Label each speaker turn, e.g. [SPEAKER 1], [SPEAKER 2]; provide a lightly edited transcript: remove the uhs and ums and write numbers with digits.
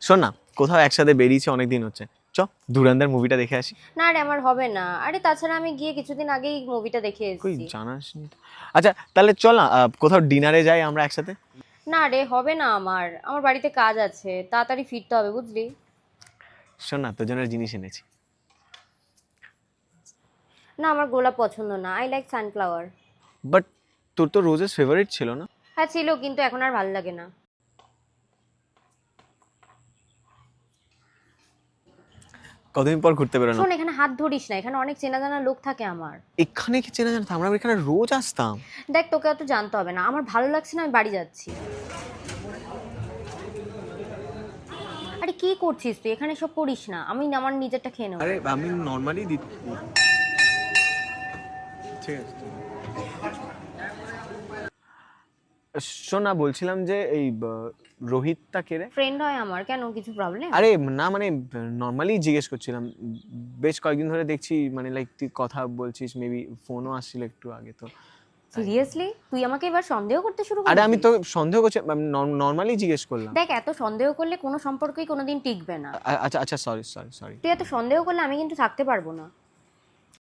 [SPEAKER 1] শোন না, কোথাও একসাথে বেরিয়েছি অনেকদিন হচ্ছে, চ ধুরন্ধর মুভিটা দেখে আসি।
[SPEAKER 2] না রে আমার হবে না। আরে তাছাড়া আমি গিয়ে কিছুদিন আগেই মুভিটা দেখে
[SPEAKER 1] কই
[SPEAKER 2] এসেছি।
[SPEAKER 1] জানাস নি তো। আচ্ছা তাহলে চল না কোথাও ডিনারে যাই আমরা একসাথে।
[SPEAKER 2] না রে হবে না, আমার আমার বাড়িতে কাজ আছে, তাড়াতাড়ি ফিরতে হবে বুঝলি।
[SPEAKER 1] শোন না, তোর জন্য জিনিস এনেছি।
[SPEAKER 2] না আমার গোলাপ পছন্দ না, আই লাইক সানফ্লাওয়ার।
[SPEAKER 1] বাট তোর তো রোজেস ফেভারিট ছিল না?
[SPEAKER 2] হ্যাঁ ছিল, কিন্তু এখন আর ভাল লাগে না।
[SPEAKER 1] কতদিন পর ঘুরতে বেরোনো।
[SPEAKER 2] শোন, এখানে হাত ধরিস না, এখানে অনেক চেনা জানা লোক থাকে আমার।
[SPEAKER 1] এখানে কি চেনা জানা, আমরা এখানে রোজ আসতাম।
[SPEAKER 2] দেখ তোকে অত জানতে হবে না, আমার ভালো লাগছে না, আমি বাড়ি যাচ্ছি। আরে কি করছিস তুই, এখানে সব করিস না, আমি আমার নিজেরটা খেয়ে নেবো।
[SPEAKER 1] আরে আমি নর্মালি ঠিক আছে। শোন না, বলছিলাম যে এই রোহিতটা কে রে?
[SPEAKER 2] ফ্রেন্ড হয় আমার, কেন কিছু প্রবলেম?
[SPEAKER 1] আরে না মানে নর্মালি জিজ্ঞেস করছিলাম, বেশ কয়েকদিন ধরে দেখছি মানে লাইক তুই কথা বলছিস, মেবি ফোনও আসছিল একটু আগে তো।
[SPEAKER 2] সিরিয়াসলি তুই আমাকে এবার সন্দেহ করতে শুরু
[SPEAKER 1] আরে আমি
[SPEAKER 2] করেছিস?
[SPEAKER 1] তো সন্দেহ করছি, নর্মালি জিজ্ঞেস করলাম।
[SPEAKER 2] দেখ এত সন্দেহ করলে কোনো সম্পর্কই কোনোদিন টিকবে না।
[SPEAKER 1] আচ্ছা আচ্ছা, সরি সরি সরি।
[SPEAKER 2] তুই এত সন্দেহ করলে আমি কিন্তু থাকতে পারবো না।